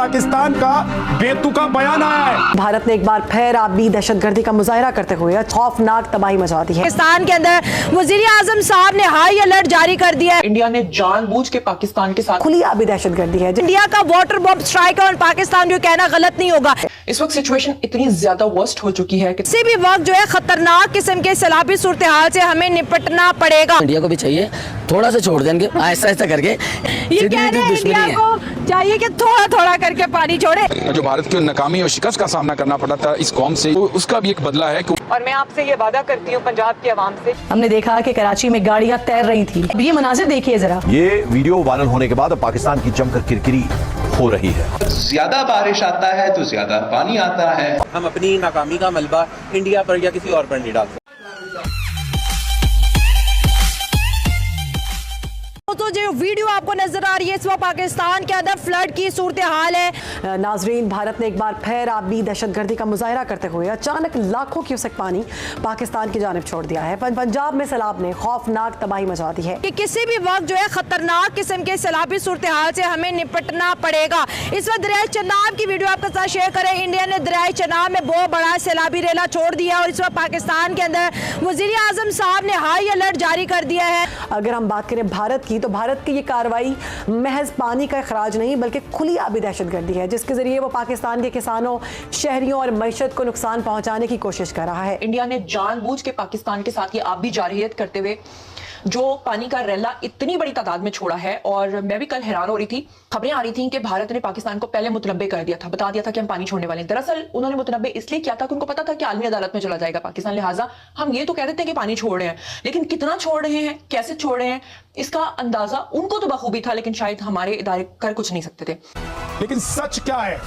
पाकिस्तान का बेतुका बयान आया है। भारत ने एक बार फिर आबी दहशतगर्दी का मुजाहरा करते हुए खौफनाक तबाही मचा दी है। पाकिस्तान के अंदर वजीर आजम साहब ने हाई अलर्ट जारी कर दिया है। इंडिया ने जानबूझ के पाकिस्तान के साथ खुली आबी दहशतगर्दी है। इंडिया का वाटर बॉम्ब स्ट्राइक है और पाकिस्तान को कहना गलत नहीं होगा। इस वक्त सिचुएशन इतनी ज्यादा वर्स्ट हो चुकी है कि किसी भी वक्त जो है खतरनाक किस्म के सैलाबी सूरत हाल से हमें निपटना पड़ेगा। इंडिया को भी चाहिए थोड़ा सा छोड़ देंगे आहिस्ता आहिस्ता करके। ये कह रहे हैं इंडिया को चाहिए कि थोड़ा थोड़ा करके पानी छोड़े। जो भारत की नाकामी और शिकस्त का सामना करना पड़ा था इस कौम से, तो उसका भी एक बदला है। और मैं आपसे ये वादा करती हूँ पंजाब की आवाम से, हमने देखा कि कराची में गाड़ियां तैर रही थी। ये मनाजिर देखिए जरा। ये वीडियो वायरल होने के बाद अब पाकिस्तान की जमकर किरकिरी हो रही है। ज्यादा बारिश आता है तो ज्यादा पानी आता है। हम अपनी नाकामी का मलबा इंडिया पर या किसी और पर नहीं डालते। तो जो वीडियो आपको नजर आ रही है इस वक्त पाकिस्तान के अंदर फ्लड की सूरत हाल है। नाजरीन, भारत ने एक बार फिर आबी दहशतगर्दी का मुजाहरा करते हुए अचानक लाखों क्यूसेक पानी पाकिस्तान की जानिब छोड़ दिया है। पंजाब में सैलाब ने खौफनाक तबाही मचा दी है कि किसी भी वक्त जो है खतरनाक किस्म के सैलाबी सूरत हाल से हमें निपटना पड़ेगा। इस वक्त दरिया चनाब की वीडियो आपके साथ शेयर करें। इंडिया ने दरिया चनाब में बहुत बड़ा सैलाबी रेला छोड़ दिया और इस वक्त पाकिस्तान के अंदर वजीर आजम साहब ने हाई अलर्ट जारी कर दिया है। अगर हम बात करें भारत की, तो भारत की ये कार्रवाई महज पानी का अखराज नहीं बल्कि खुली आबी दहशतगर्दी है, जिसके जरिए वो पाकिस्तान के किसानों, शहरियों और मईशत को नुकसान पहुंचाने की कोशिश कर रहा है। इंडिया ने जानबूझ के पाकिस्तान के साथ ये आबी जारहियत करते हुए जो पानी का रेला इतनी बड़ी तादाद में छोड़ा है। और मैं भी कल हैरान हो रही थी, खबरें आ रही थी कि भारत ने पाकिस्तान को पहले मुतनब्बे कर दिया था, बता दिया था कि हम पानी छोड़ने वाले हैं। दरअसल उन्होंने मुतनब्बे इसलिए किया था कि उनको पता था कि आलमी अदालत में चला जाएगा पाकिस्तान, लिहाजा हम ये तो कह देते हैं कि पानी छोड़ रहे हैं, लेकिन कितना छोड़ रहे हैं, कैसे छोड़ रहे हैं, इसका अंदाजा उनको तो बखूबी था, लेकिन शायद हमारे इदारे कर कुछ नहीं सकते थे। लेकिन सच क्या है?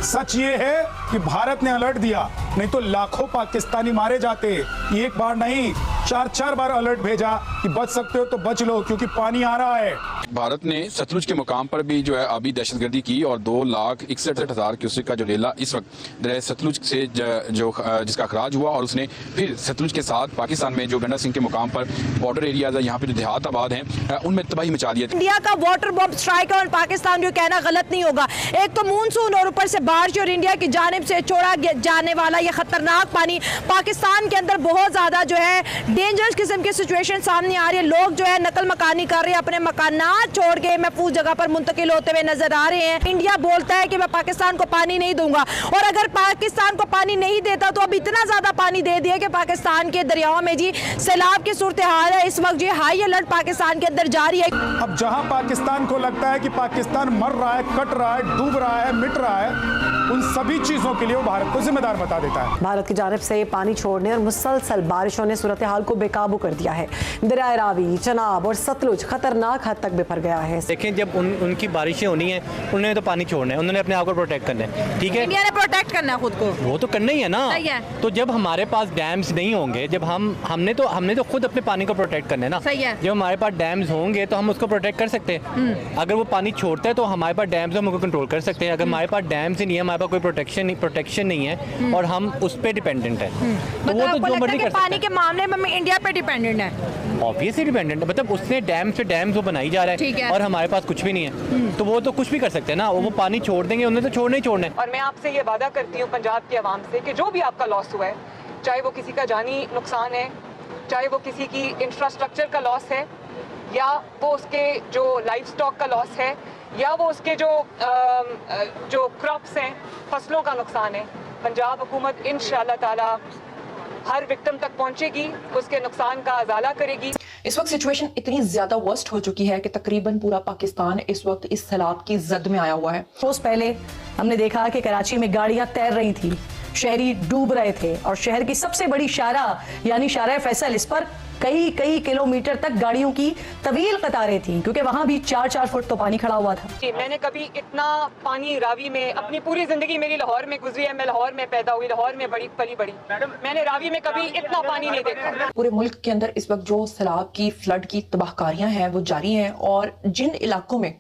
सच ये है कि भारत ने अलर्ट दिया, नहीं तो लाखों पाकिस्तानी मारे जाते। एक बार नहीं, 4-4 बार अलर्ट भेजा कि बच सकते हो तो बच लो क्योंकि पानी आ रहा है। भारत ने सतलुज के मुकाम पर भी जो है आबी दहशतगर्दी की और 2,61,000 क्यूसेक का जो रेला इस वक्त दरिया सतलुज से जिसका अखराज हुआ, और उसने फिर सतलुज के साथ पाकिस्तान में जो गंडा सिंह के मुकाम पर बॉर्डर एरियाज है, यहाँ पे जो देहात आबाद हैं, उनमें तबाही मचा दी है। इंडिया का वाटर बॉम्ब स्ट्राइक है और पाकिस्तान को कहना गलत नहीं होगा। एक तो मानसून और ऊपर से बारिश और इंडिया की जानिब से छोड़ा जाने वाला ये खतरनाक पानी पाकिस्तान के अंदर बहुत ज्यादा जो है डेंजरस किस्म की सिचुएशन सामने आ रही है। लोग जो है नकल मकानी कर रहे हैं, अपने मकानात छोड़ के महफूज जगह पर मुंतकिल होते हुए नजर आ रहे हैं। इंडिया बोलता है कि मैं पाकिस्तान को पानी नहीं दूंगा, और अगर पाकिस्तान को पानी नहीं देता तो अब इतना ज्यादा पानी दे दिया कि पाकिस्तान के दरियाओं में जी सैलाब की सूरत हाल है। इस वक्त जो हाई अलर्ट पाकिस्तान के अंदर जारी है। अब जहां पाकिस्तान को लगता है कि पाकिस्तान मर रहा है, कट रहा है, डूब रहा है, मिट रहा है, उन सभी चीजों के लिए वो भारत को जिम्मेदार बता देता है। भारत की जानिब से पानी छोड़ने और मुसलसल बारिशों ने सूरत हाल को बेकाबू कर दिया है। दरिया रावी, चनाब और सतलुज खतरनाक हद तक बिफर गया है। देखें, जब उनकी बारिशें होनी है, उन्होंने तो पानी छोड़ना है, उन्होंने अपने आप को प्रोटेक्ट करना है। ठीक है, इंडिया ने प्रोटेक्ट करना है खुद को, वो तो करना ही है ना। है। तो जब हमारे पास डैम्स नहीं होंगे, जब हमने तो खुद अपने पानी को प्रोटेक्ट करना है ना। सही है। जब हमारे पास डैम्स होंगे तो हम उसको प्रोटेक्ट कर सकते हैं। अगर वो पानी छोड़ता है तो हमारे पास डैम्स, हम उनको कंट्रोल कर सकते हैं। अगर हमारे पास डैम्स ही नहीं है, हमारे पास कोई प्रोटेक्शन नहीं है और हम उस पर डिपेंडेंट है, तो वो तो जो मर्जी कर सकते हैं। पानी के मामले में इंडिया पे डिपेंडेंट है, ऑब्वियसली डिपेंडेंट है। मतलब उसने डैम्स वो बनाई जा रहा है और हमारे पास कुछ भी नहीं है, तो वो तो कुछ भी कर सकते हैं ना। वो पानी छोड़ देंगे, उन्हें तो छोड़ना ही छोड़ना है। और मैं आपसे ये वादा करती हूँ पंजाब की आवाम से कि जो भी आपका लॉस हुआ है, चाहे वो किसी का जानी नुकसान है, चाहे वो किसी की इंफ्रास्ट्रक्चर का लॉस है, या वो उसके जो लाइफ स्टॉक का लॉस है, या वो उसके जो क्रॉप्स हैं, फसलों का नुकसान है, पंजाब हुकूमत इंशाअल्लाह ताला हर विक्टिम तक पहुंचेगी, उसके नुकसान का अजाला करेगी। इस वक्त सिचुएशन इतनी ज्यादा वर्स्ट हो चुकी है कि तकरीबन पूरा पाकिस्तान इस वक्त इस सैलाब की जद में आया हुआ है। रोज पहले हमने देखा कि कराची में गाड़ियां तैर रही थी, शहरी डूब रहे थे, और शहर की सबसे बड़ी शारा यानी शारा फैसल, इस पर कई किलोमीटर तक गाड़ियों की तवील कतारें थी, क्योंकि वहां भी 4-4 फुट तो पानी खड़ा हुआ था। जी, मैंने कभी इतना पानी रावी में, अपनी पूरी जिंदगी मेरी लाहौर में गुजरी है, मैं लाहौर में पैदा हुई, लाहौर में बड़ी पली, मैंने रावी में कभी इतना पानी नहीं देखा। पूरे मुल्क के अंदर इस वक्त जो सैलाब की, फ्लड की तबाहकारियां हैं वो जारी हैं, और जिन इलाकों में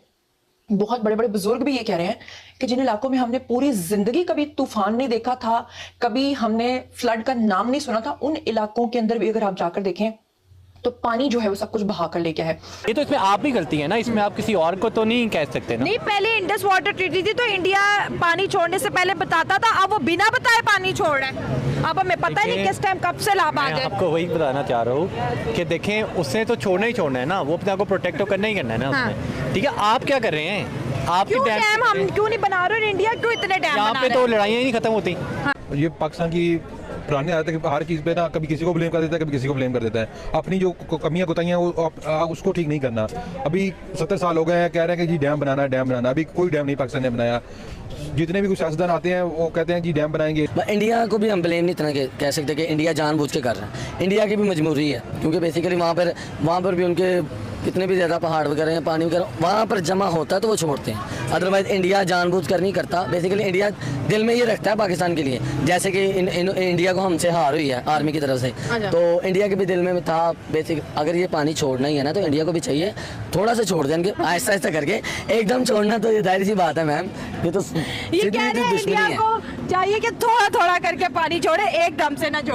बहुत बड़े बड़े बुजुर्ग भी ये कह रहे हैं कि जिन इलाकों में हमने पूरी जिंदगी कभी तूफान नहीं देखा था, कभी हमने फ्लड का नाम नहीं सुना था, उन इलाकों के अंदर भी अगर आप जाकर देखें तो पानी जो है वो सब कुछ बहा कर ले गया है। ये तो इसमें आप भी गलती है ना, इसमें आप किसी और को तो नहीं कह सकते ना। नहीं, पहले इंडस वाटर ट्रीटी थी तो इंडिया पानी छोड़ने से पहले बताता था, अब वो बिना बताए पानी छोड़ रहा है। अब हमें पता ही नहीं किस टाइम कब से लाभ आ मैं जाए। आपको वही बताना चाह रहा हूँ कि देखें, उसने तो छोड़ना ही छोड़ना है ना, वो अपने आप को प्रोटेक्ट तो करना ही करना है ना उसमें। ठीक है, आप क्या कर रहे हैं? आप क्यों डैम हम क्यों नहीं बना रहे? इंडिया क्यों इतने डैम यहाँ बना पे रहा तो है? लड़ाइयाँ ही नहीं खत्म होती। ये पाकिस्तान की पुरानी आदत है कि हर चीज़ पे ना कभी किसी को ब्लेम कर देता है, कभी किसी को ब्लेम कर देता है। अपनी जो कमियां कोताहियां उसको ठीक नहीं करना। अभी 70 साल हो गए हैं, कह रहे हैं कि जी डैम बनाना है, डैम बनाना। अभी कोई डैम नहीं पाकिस्तान ने बनाया। जितने भी कुछ सियासतदान आते हैं वो कहते हैं जी डैम बनाएंगे। इंडिया को भी हम ब्लेम नहीं इतना कह सकते कि इंडिया जानबूझ के कर रहा है। इंडिया की भी मजबूरी है, क्योंकि बेसिकली वहाँ पर भी उनके कितने भी ज़्यादा पहाड़ वगैरह हैं, पानी वगैरह वहाँ पर जमा होता है तो वो छोड़ते हैं। अदरवाइज इंडिया जानबूझ कर नहीं करता। बेसिकली इंडिया दिल में ये रखता है पाकिस्तान के लिए, जैसे कि इंडिया को हमसे हार हुई है आर्मी की तरफ से, तो इंडिया के भी दिल में था बेसिक अगर ये पानी छोड़ना ही है ना तो इंडिया को भी चाहिए थोड़ा सा छोड़ देंगे, आहिस्ता आहिस्ता करके। एकदम छोड़ना तो ये जाहिर सी बात है मैम, ये तो ये कह रहे हैं इंडिया को चाहिए कि थोड़ा थोड़ा करके पानी छोड़े, एकदम से ना छोड़े।